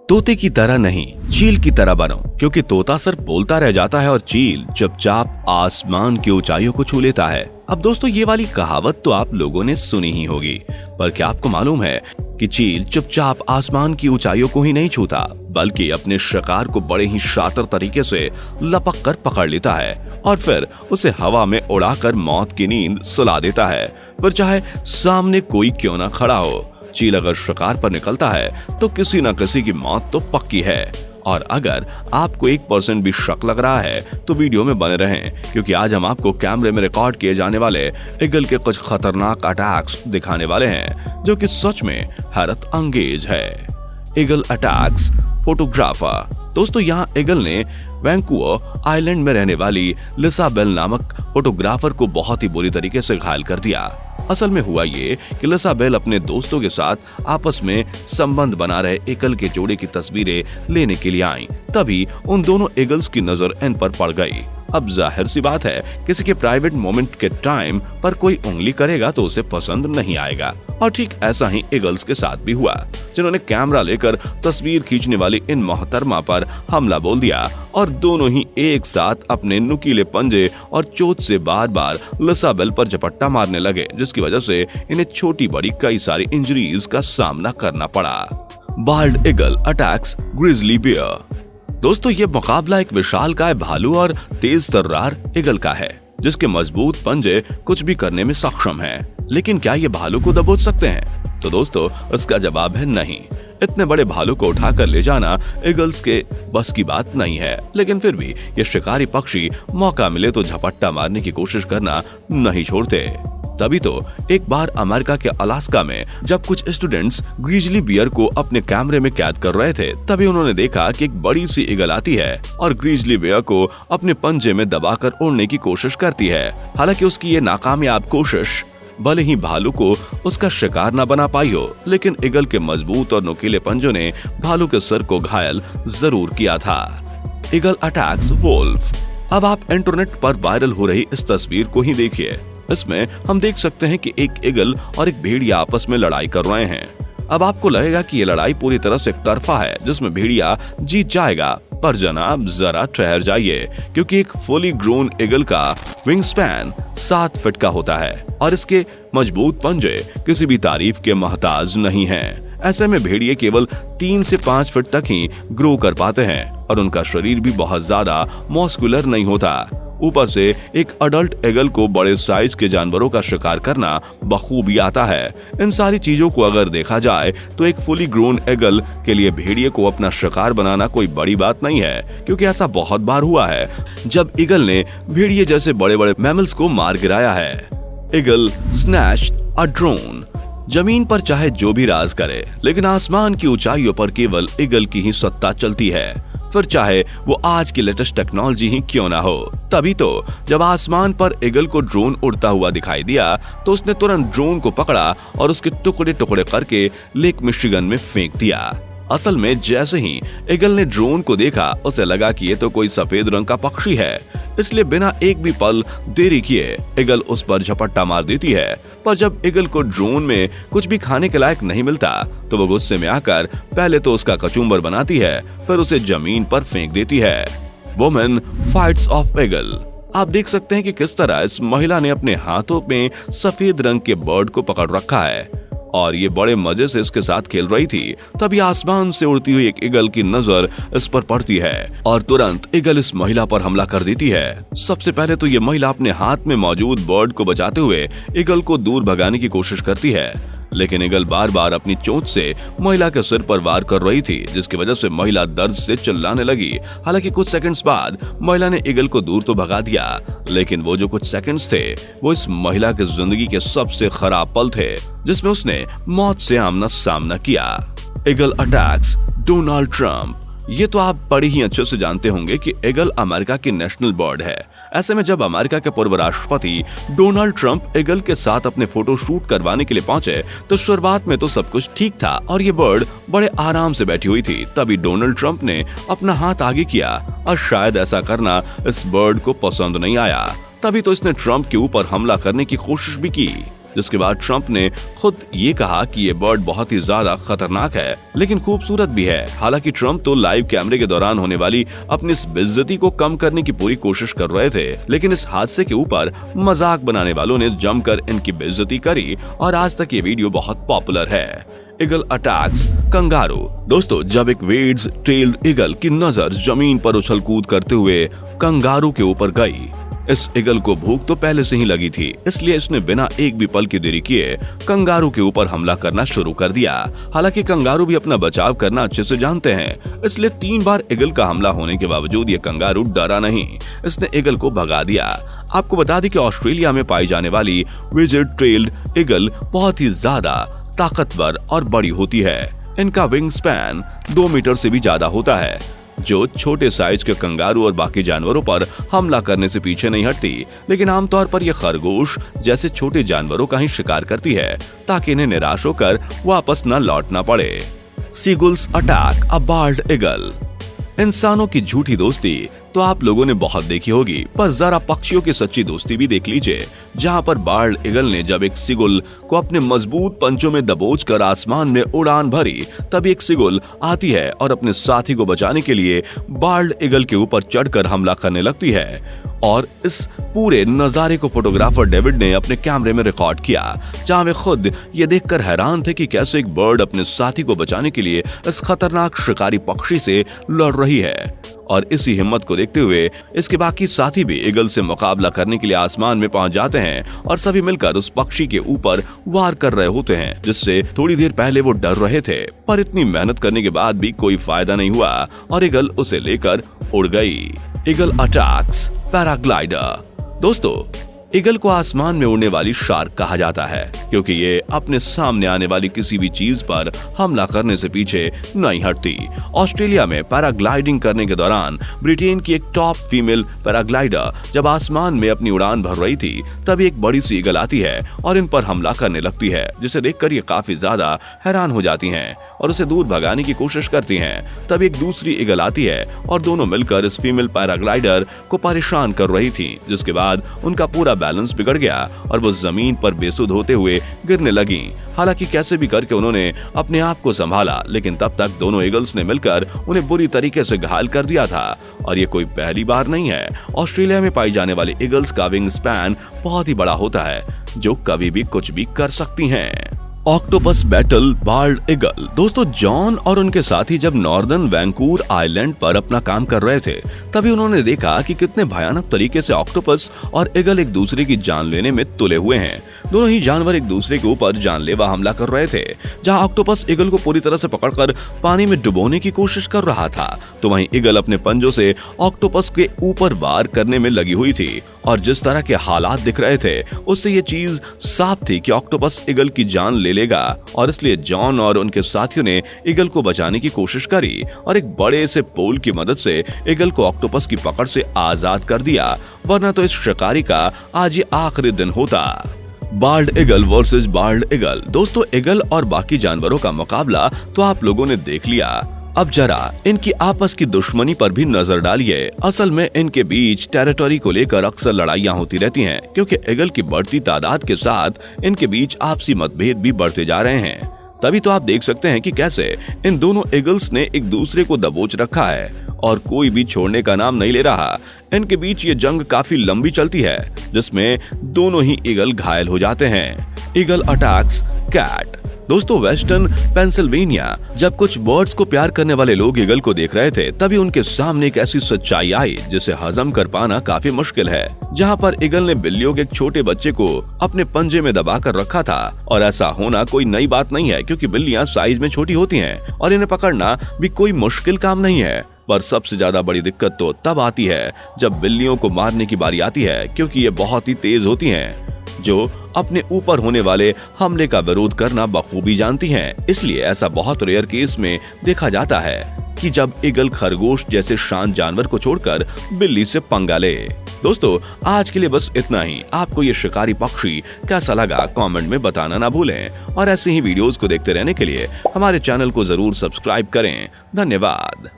तोते की तरह नहीं, चील की तरह बनो, क्योंकि तोता सिर्फ बोलता रह जाता है और चील चुपचाप आसमान की ऊंचाइयों को छू लेता है। अब दोस्तों, ये वाली कहावत तो आप लोगों ने सुनी ही होगी, पर क्या आपको मालूम है कि चील चुपचाप आसमान की ऊंचाइयों को ही नहीं छूता, बल्कि अपने शिकार को बड़े ही शातिर तरीके से लपक कर पकड़ लेता है और फिर उसे हवा में उड़ाकर मौत की नींद सुला देता है। फिर चाहे सामने कोई क्यों ना खड़ा हो, चील अगर शिकार पर निकलता है तो किसी न किसी की मौत तो पक्की है। और अगर आपको 1% भी शक लग रहा है तो वीडियो में बने रहें, क्योंकि आज हम आपको कैमरे में रिकॉर्ड किए जाने वाले ईगल के कुछ खतरनाक अटैक्स दिखाने वाले हैं, जो कि सच में हैरत अंगेज है। Eagle attacks photographer. दोस्तों, यहाँ ईगल ने वैंकूवर आइलैंड में रहने वाली लिसा बेल नामक फोटोग्राफर को बहुत ही बुरी तरीके से घायल कर दिया। असल में हुआ ये कि लिसा बेल अपने दोस्तों के साथ आपस में संबंध बना रहे ईगल के जोड़े की तस्वीरें लेने के लिए आईं। तभी उन दोनों ईगल्स की नजर इन पर पड़ गई। अब जाहिर सी बात है, किसी के प्राइवेट मोमेंट के टाइम पर कोई उंगली करेगा तो उसे पसंद नहीं आएगा। और ठीक ऐसा ही ईगल्स के साथ भी हुआ, जिन्होंने कैमरा लेकर तस्वीर खींचने वाली इन मोहतरमा पर हमला बोल दिया और दोनों ही एक साथ अपने नुकीले पंजे और चोट से बार बार लिसा बेल पर झपट्टा मारने लगे, जिसकी वजह से इन्हें छोटी बड़ी कई सारी इंजरीज का सामना करना पड़ा। Bald eagle attacks grizzly bear. दोस्तों, ये मुकाबला एक विशालकाय भालू और तेज तर्रार ईगल का है, जिसके मजबूत पंजे कुछ भी करने में सक्षम हैं। लेकिन क्या ये भालू को दबोच सकते हैं? तो दोस्तों, इसका जवाब है नहीं। इतने बड़े भालू को उठाकर ले जाना ईगल्स के बस की बात नहीं है। लेकिन फिर भी ये शिकारी पक्षी मौका मिले तो झपट्टा मारने की कोशिश करना नहीं छोड़ते। तभी तो एक बार अमेरिका के अलास्का में जब कुछ स्टूडेंट्स ग्रिजली बियर को अपने कैमरे में कैद कर रहे थे, तभी उन्होंने देखा कि एक बड़ी सी ईगल आती है और ग्रिजली बियर को अपने पंजे में दबाकर उड़ने की कोशिश करती है। हालांकि उसकी ये नाकामयाब कोशिश भले ही भालू को उसका शिकार न बना पाई हो, लेकिन ईगल के मजबूत और नुकीले पंजों ने भालू के सर को घायल जरूर किया था। Eagle attacks wolf. अब आप इंटरनेट पर वायरल हो रही इस तस्वीर को ही देखिए। इसमें हम देख सकते हैं कि एक ईगल और एक भेड़िया आपस में लड़ाई कर रहे हैं। अब आपको लगेगा कि ये लड़ाई पूरी तरह से एकतरफा है, जिसमें भेड़िया जीत जाएगा, पर जनाब जरा ठहर जाइए, क्योंकि एक फुली ग्रोन ईगल का विंग स्पैन 7 फीट का होता है और इसके मजबूत पंजे किसी भी तारीफ के मोहताज नहीं हैं। ऐसे में भेड़िए केवल 3 से 5 फीट तक ही ग्रो कर पाते हैं और उनका शरीर भी बहुत ज्यादा मस्कुलर नहीं होता। ऊपर से एक अडल्ट ईगल को बड़े साइज के जानवरों का शिकार करना बखूबी आता है। इन सारी चीजों को अगर देखा जाए तो एक फुली ग्रोन ईगल के लिए भेड़िए को अपना शिकार बनाना कोई बड़ी बात नहीं है, क्योंकि ऐसा बहुत बार हुआ है जब ईगल ने भेड़िए जैसे बड़े बड़े मैमल्स को मार गिराया है। Eagle snatched a drone. जमीन पर चाहे जो भी राज करे, लेकिन आसमान की ऊंचाइयों पर केवल ईगल की ही सत्ता चलती है, फिर चाहे वो आज की लेटेस्ट टेक्नोलॉजी ही क्यों ना हो। तभी तो जब आसमान पर ईगल को ड्रोन उड़ता हुआ दिखाई दिया तो उसने तुरंत ड्रोन को पकड़ा और उसके टुकड़े टुकड़े करके लेक मिशिगन में फेंक दिया। असल में जैसे ही ईगल ने ड्रोन को देखा, उसे लगा कि ये तो कोई सफेद रंग का पक्षी है, इसलिए बिना एक भी पल देरी किए ईगल उस पर झपट्टा मार देती है। पर जब ईगल को ड्रोन में कुछ भी खाने के लायक नहीं मिलता तो वो गुस्से में आकर पहले तो उसका कचूम्बर बनाती है, फिर उसे जमीन पर फेंक देती है। Women fights of eagle. आप देख सकते हैं कि किस तरह इस महिला ने अपने हाथों में सफेद रंग के बर्ड को पकड़ रखा है और ये बड़े मजे से इसके साथ खेल रही थी। तभी आसमान से उड़ती हुई एक ईगल की नजर इस पर पड़ती है और तुरंत ईगल इस महिला पर हमला कर देती है। सबसे पहले तो ये महिला अपने हाथ में मौजूद बर्ड को बचाते हुए ईगल को दूर भगाने की कोशिश करती है, लेकिन ईगल बार बार अपनी चोंच से महिला के सिर पर वार कर रही थी, जिसकी वजह से महिला दर्द से चिल्लाने लगी। हालांकि कुछ सेकंड्स बाद महिला ने ईगल को दूर तो भगा दिया, लेकिन वो जो कुछ सेकंड्स थे वो इस महिला की जिंदगी के सबसे खराब पल थे, जिसमें उसने मौत से आमना सामना किया। Eagle attacks Donald Trump. ये तो आप बड़े ही अच्छे से जानते होंगे कि ईगल अमेरिका की नेशनल बर्ड है। ऐसे में जब अमेरिका के पूर्व राष्ट्रपति डोनाल्ड ट्रंप ईगल के साथ अपने फोटो शूट करवाने के लिए पहुंचे तो शुरुआत में तो सब कुछ ठीक था और ये बर्ड बड़े आराम से बैठी हुई थी। तभी डोनाल्ड ट्रंप ने अपना हाथ आगे किया और शायद ऐसा करना इस बर्ड को पसंद नहीं आया। तभी तो इसने ट्रंप के ऊपर हमला करने की कोशिश भी की। जिसके बाद ट्रंप ने खुद ये कहा कि ये बर्ड बहुत ही ज्यादा खतरनाक है लेकिन खूबसूरत भी है। हालांकि ट्रंप तो लाइव कैमरे के दौरान होने वाली अपनी इस बेइज्जती को कम करने की पूरी कोशिश कर रहे थे, लेकिन इस हादसे के ऊपर मजाक बनाने वालों ने जमकर इनकी बेइज्जती करी और आज तक ये वीडियो बहुत पॉपुलर है। Eagle attacks kangaroo. दोस्तों, जब एक वेड्स टेल्ड ईगल की नजर जमीन पर उछल कूद करते हुए कंगारू के ऊपर गई। इस ईगल को भूख तो पहले से ही लगी थी, इसलिए इसने बिना एक भी पल की देरी किए कंगारू के ऊपर हमला करना शुरू कर दिया। हालांकि कंगारू भी अपना बचाव करना अच्छे से जानते हैं, इसलिए 3 बार ईगल का हमला होने के बावजूद ये कंगारू डरा नहीं, इसने ईगल को भगा दिया। आपको बता दें कि ऑस्ट्रेलिया में पाई जाने वाली विजिट ट्रेल्ड ईगल बहुत ही ज्यादा ताकतवर और बड़ी होती है। इनका विंग स्पैन 2 मीटर से भी ज्यादा होता है, जो छोटे साइज के कंगारू और बाकी जानवरों पर हमला करने से पीछे नहीं हटती, लेकिन आमतौर पर यह खरगोश जैसे छोटे जानवरों का ही शिकार करती है ताकि इन्हें निराश होकर वापस न लौटना पड़े। सीगुल्स अटैक अ बाल्ड ईगल। इंसानों की झूठी दोस्ती तो आप लोगों ने बहुत देखी होगी, पर जरा पक्षियों की सच्ची दोस्ती भी देख लीजिए, जहां पर बाल्ड ईगल ने जब एक सीगुल को अपने मजबूत पंजों में दबोचकर आसमान में उड़ान भरी, तभी एक सीगुल आती है और अपने साथी को बचाने के लिए बाल्ड ईगल के ऊपर चढ़कर हमला करने लगती है। और इस पूरे नजारे को फोटोग्राफर डेविड ने अपने कैमरे में रिकॉर्ड किया, जहां वे खुद ये देखकर हैरान थे कि कैसे एक बर्ड अपने साथी को बचाने के लिए इस खतरनाक शिकारी पक्षी से लड़ रही है। और इसी हिम्मत को देखते हुए इसके बाकी साथी भी ईगल से मुकाबला करने के लिए आसमान में पहुंच जाते हैं और सभी मिलकर उस पक्षी के ऊपर वार कर रहे होते हैं, जिससे थोड़ी देर पहले वो डर रहे थे। पर इतनी मेहनत करने के बाद भी कोई फायदा नहीं हुआ और ईगल उसे लेकर उड़ गई। Eagle attacks paraglider. दोस्तों, ईगल को आसमान में उड़ने वाली शार्क कहा जाता है, क्योंकि ये अपने सामने आने वाली किसी भी चीज पर हमला करने से पीछे नहीं हटती। ऑस्ट्रेलिया में पैराग्लाइडिंग करने के दौरान ब्रिटेन की एक टॉप फीमेल पैराग्लाइडर जब आसमान में अपनी उड़ान भर रही थी, तभी एक बड़ी सी ईगल आती है और इन पर हमला करने लगती है, जिसे देखकर ये काफी ज्यादा हैरान हो जाती हैं और उसे दूर भगाने की कोशिश करती हैं। तब एक दूसरी ईगल आती है और दोनों मिलकर इस फीमेल पैराग्लाइडर को परेशान कर रही थी, जिसके बाद उनका पूरा बैलेंस बिगड़ गया और वो जमीन पर बेसुध होते हुए गिरने लगी। हालांकि कैसे भी करके उन्होंने अपने आप को संभाला, लेकिन तब तक दोनों ईगल्स ने मिलकर उन्हें बुरी तरीके से घायल कर दिया था। और ये कोई पहली बार नहीं है। ऑस्ट्रेलिया में पाई जाने वाली ईगल्स का विंग स्पैन बहुत ही बड़ा होता है, जो कभी भी कुछ भी कर सकती हैं। Octopus battle bald eagle. दोस्तों, जॉन और उनके साथी जब नॉर्दर्न वैंकूवर आइलैंड पर अपना काम कर रहे थे, तभी उन्होंने देखा कि कितने भयानक तरीके से ऑक्टोपस और ईगल एक दूसरे की जान लेने में तुले हुए हैं। दोनों ही जानवर एक दूसरे के ऊपर जानलेवा हमला कर रहे थे। जहां ऑक्टोपस ईगल को पूरी तरह से पकड़कर पानी में डुबोने की कोशिश कर रहा था, तो वहीं ईगल अपने पंजों से ऑक्टोपस के ऊपर वार करने में लगी हुई थी। और जिस तरह के हालात दिख रहे थे, उससे ये चीज साफ थी कि ऑक्टोपस ईगल की जान ले लेगा। और इसलिए जॉन और उनके साथियों ने ईगल को बचाने की कोशिश करी और एक बड़े से पोल की मदद से ईगल को ऑक्टोपस की पकड़ से आजाद कर दिया, वरना तो इस शिकारी का आज ये आखिरी दिन होता। Bald eagle versus bald eagle. दोस्तों, ईगल और बाकी जानवरों का मुकाबला तो आप लोगों ने देख लिया, अब जरा इनकी आपस की दुश्मनी पर भी नजर डालिए। असल में इनके बीच टेरिटरी को लेकर अक्सर लड़ाइयां होती रहती हैं, क्योंकि ईगल की बढ़ती तादाद के साथ इनके बीच आपसी मतभेद भी बढ़ते जा रहे हैं। तभी तो आप देख सकते हैं कि कैसे इन दोनों ईगल्स ने एक दूसरे को दबोच रखा है और कोई भी छोड़ने का नाम नहीं ले रहा। इनके बीच ये जंग काफी लंबी चलती है, जिसमें दोनों ही ईगल घायल हो जाते हैं। Eagle attacks cat. दोस्तों, वेस्टर्न पेंसिल्वेनिया जब कुछ बर्ड्स को प्यार करने वाले लोग ईगल को देख रहे थे, तभी उनके सामने एक ऐसी सच्चाई आई जिसे हजम कर पाना काफी मुश्किल है। जहां पर ईगल ने बिल्लियों के एक छोटे बच्चे को अपने पंजे में दबा कर रखा था। और ऐसा होना कोई नई बात नहीं है, क्योंकि बिल्लियां साइज में छोटी होती हैं और इन्हें पकड़ना भी कोई मुश्किल काम नहीं है। पर सबसे ज्यादा बड़ी दिक्कत तो तब आती है जब बिल्लियों को मारने की बारी आती है, क्योंकि ये बहुत ही तेज होती हैं, जो अपने ऊपर होने वाले हमले का विरोध करना बखूबी जानती हैं। इसलिए ऐसा बहुत रेयर केस में देखा जाता है कि जब ईगल खरगोश जैसे शांत जानवर को छोड़कर बिल्ली से पंगा ले। दोस्तों, आज के लिए बस इतना ही। आपको ये शिकारी पक्षी कैसा लगा कमेंट में बताना ना भूलें और ऐसे ही वीडियोस को देखते रहने के लिए हमारे चैनल को जरूर सब्सक्राइब करें। धन्यवाद।